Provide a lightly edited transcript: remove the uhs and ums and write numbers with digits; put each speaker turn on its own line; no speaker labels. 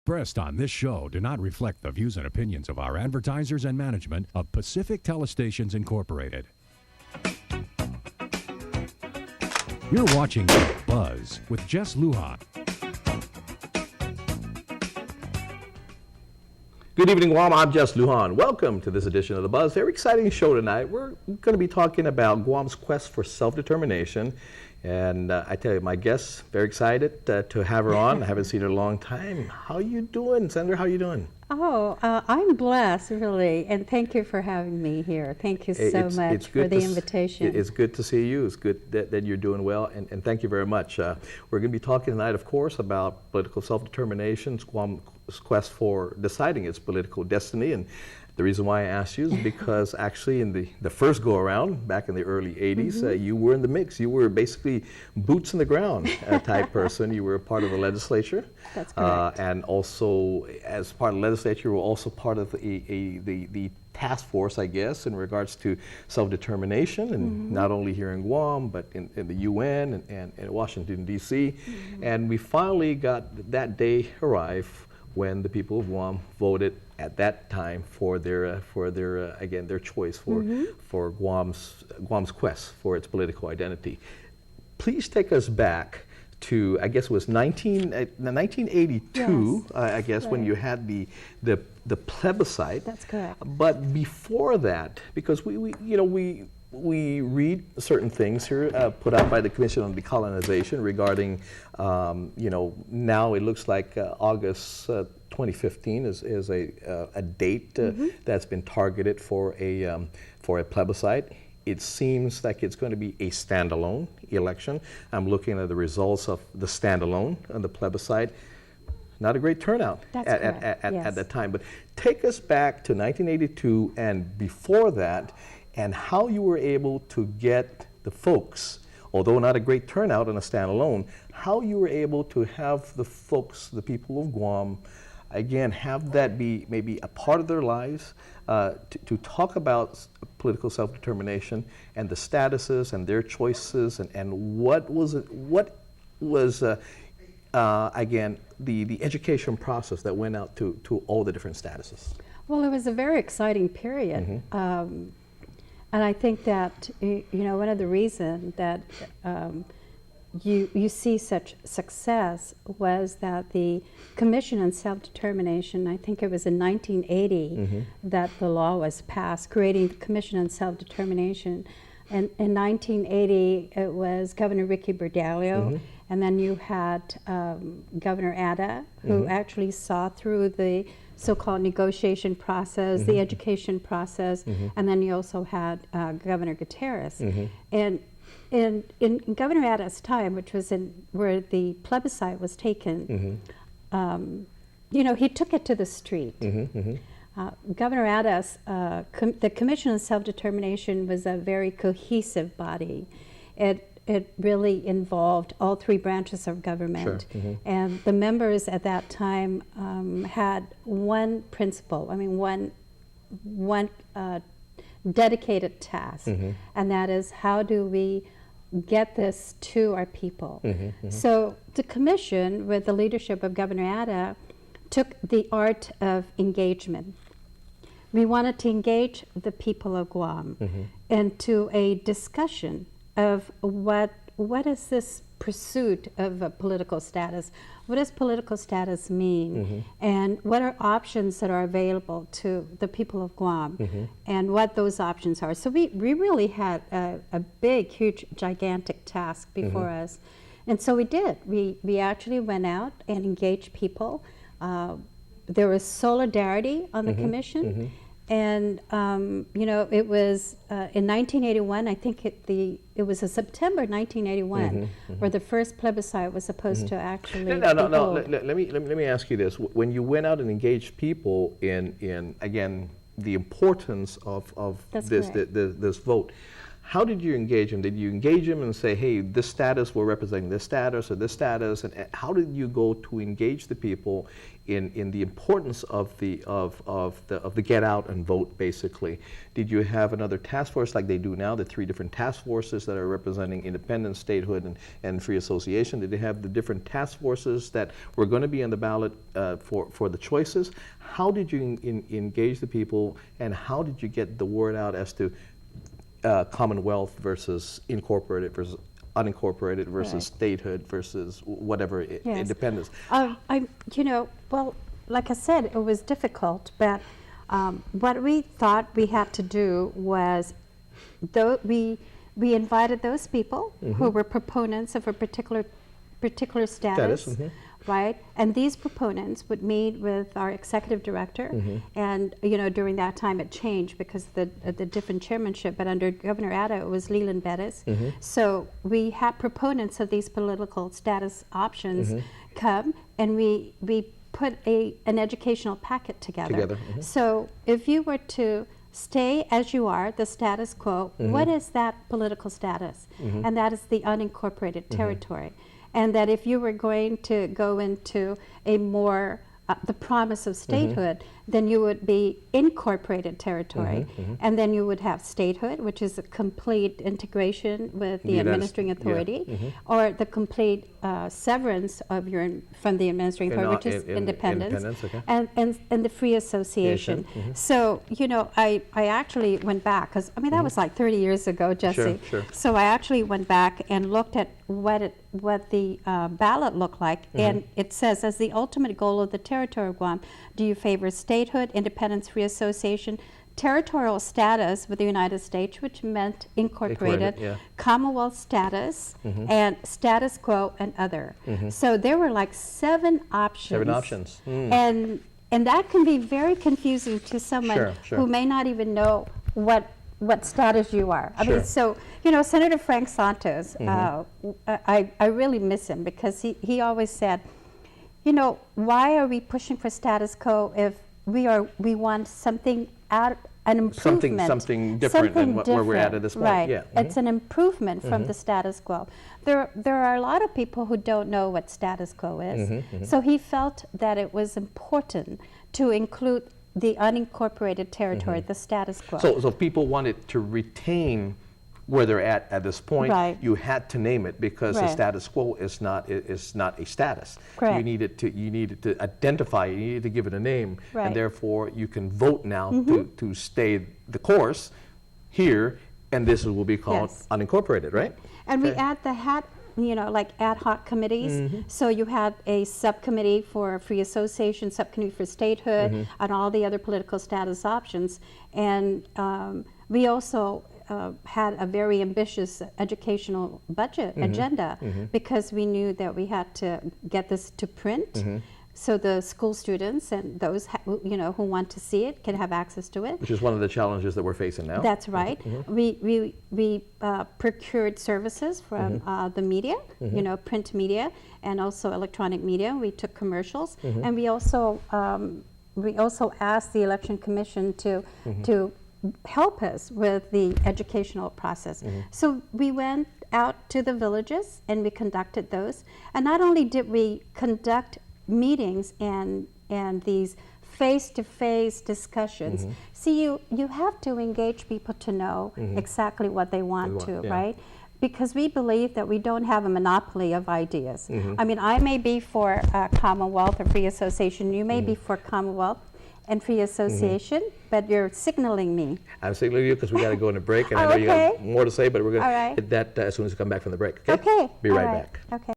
expressed on this show do not reflect the views and opinions of our advertisers and management of Pacific Telestations Incorporated. You're watching Buzz with Jess Lujan.
Good evening, Guam. I'm Jess Lujan. Welcome to this edition of The Buzz. Very exciting show tonight. We're going to be talking about Guam's quest for self-determination. And I tell you, my guest, very excited to have her on. I haven't seen her in a long time. How you doing, Senator? How you doing?
Oh, I'm blessed, really, and thank you for having me here. Thank you so much for the invitation.
It's good to see you. It's good that you're doing well, and thank you very much. We're going to be talking tonight, of course, about political self-determination, Guam's quest for deciding its political destiny. And the reason why I asked you is because actually in the first go-around, back in the early 80s, you were in the mix. You were basically boots in the ground type person. You were a part of the legislature.
That's correct.
And also, as part of the legislature, you were also part of the task force, I guess, in regards to self-determination, and not only here in Guam, but in the UN and in Washington, D.C. And we finally got that day arrive when the people of Guam voted at that time for their again their choice for Guam's quest for its political identity. Please take us back to, I guess it was 1982.
Yes.
I guess when you had the plebiscite.
That's correct.
But before that, because we read certain things here put out by the Commission on Decolonization regarding, now it looks like August 2015 is a date that's been targeted for a plebiscite. It seems like it's going to be a standalone election. I'm looking at the results of the standalone and the plebiscite. Not a great turnout at that time. But take us back to 1982 and before that, and how you were able to get the folks, although not a great turnout on a standalone, how you were able to have the folks, the people of Guam, again, have that be maybe a part of their lives, to talk about political self-determination and the statuses and their choices, and what was again, the education process that went out to all the different statuses.
Well, it was a very exciting period. And I think that, one of the reasons that you see such success was that the Commission on Self-Determination, I think it was in 1980 that the law was passed, creating the Commission on Self-Determination. And in 1980, it was Governor Ricky Berdalio, and then you had Governor Atta, who actually saw through the so-called negotiation process, the education process, and then you also had Governor Gutierrez. And in Governor Atta's time, which was where the plebiscite was taken, he took it to the street. Governor Atta's, the Commission on Self-Determination was a very cohesive body. It really involved all three branches of government. And the members at that time had one principle, one dedicated task, and that is, how do we get this to our people? So the commission, with the leadership of Governor Atta, took the art of engagement. We wanted to engage the people of Guam into a discussion of what is this pursuit of a political status? What does political status mean? And what are options that are available to the people of Guam? And what those options are. So we really had a big, huge, gigantic task before us. And so we did. We actually went out and engaged people. There was solidarity on the commission. And it was in 1981. I think it was a September 1981 where the first plebiscite was supposed to actually.
No. Let me ask you this: when you went out and engaged people in again the importance of this vote, How did you engage them? Did you engage them and say, hey, this status, we're representing this status or this status? And how did you go to engage the people in the importance of the get out and vote, basically? Did you have another task force like they do now, the 3 different task forces that are representing independence, statehood, and free association? Did they have the different task forces that were going to be on the ballot for the choices? How did you engage the people, and how did you get the word out as to Commonwealth versus incorporated versus unincorporated versus statehood versus whatever independence?
Well, like I said, it was difficult, but what we thought we had to do was, we invited those people who were proponents of a particular status. Right, and these proponents would meet with our executive director, and during that time it changed because of the different chairmanship. But under Governor Atta, it was Leland Bettis. So we had proponents of these political status options come, and we put an educational packet together. So if you were to stay as you are, the status quo, what is that political status? And that is the unincorporated territory. And that if you were going to go into a more, the promise of statehood, then you would be incorporated territory. And then you would have statehood, which is a complete integration with the administering authority, or the complete severance of from the administering authority, which is independence, and the free association. So, I actually went back, because, that was like 30 years ago, Jesse.
Sure.
So I actually went back and looked at what the ballot looked like, and it says, as the ultimate goal of the territory of Guam, do you favor statehood, independence, free association, territorial status with the United States, which meant incorporated, Commonwealth status, and status quo and other. So there were like 7 options.
7 options.
And that can be very confusing to someone who may not even know what status you are. I mean, so, Senator Frank Santos, I really miss him, because he always said, why are we pushing for status quo if we want something an improvement.
Something different than where we're at this point.
Right. It's an improvement from the status quo. There are a lot of people who don't know what status quo is. So he felt that it was important to include the unincorporated territory, the status quo.
So people wanted to retain where they're at this point. You had to name it, because the status quo is not a status. You needed to identify it, you needed to give it a name, and therefore you can vote now to stay the course here, and this will be called unincorporated, right?
And we add like ad hoc committees. So you had a subcommittee for free association, subcommittee for statehood, and all the other political status options. And we also had a very ambitious educational budget agenda, because we knew that we had to get this to print. So the school students and those who want to see it can have access to it.
Which is one of the challenges that we're facing now.
That's right. We procured services from the media, print media, and also electronic media. We took commercials, and we also asked the Election Commission to help us with the educational process. So we went out to the villages and we conducted those. And not only did we conduct meetings and these face-to-face discussions. See, you have to engage people to know exactly what they want right? Because we believe that we don't have a monopoly of ideas. I mean, I may be for Commonwealth or Free Association, you may be for Commonwealth and Free Association, but you're signaling me.
I'm signaling you because we got to go on a break, and I know you got more to say, but we're going to hit that as soon as we come back from the break. Okay? Be right back.
Okay.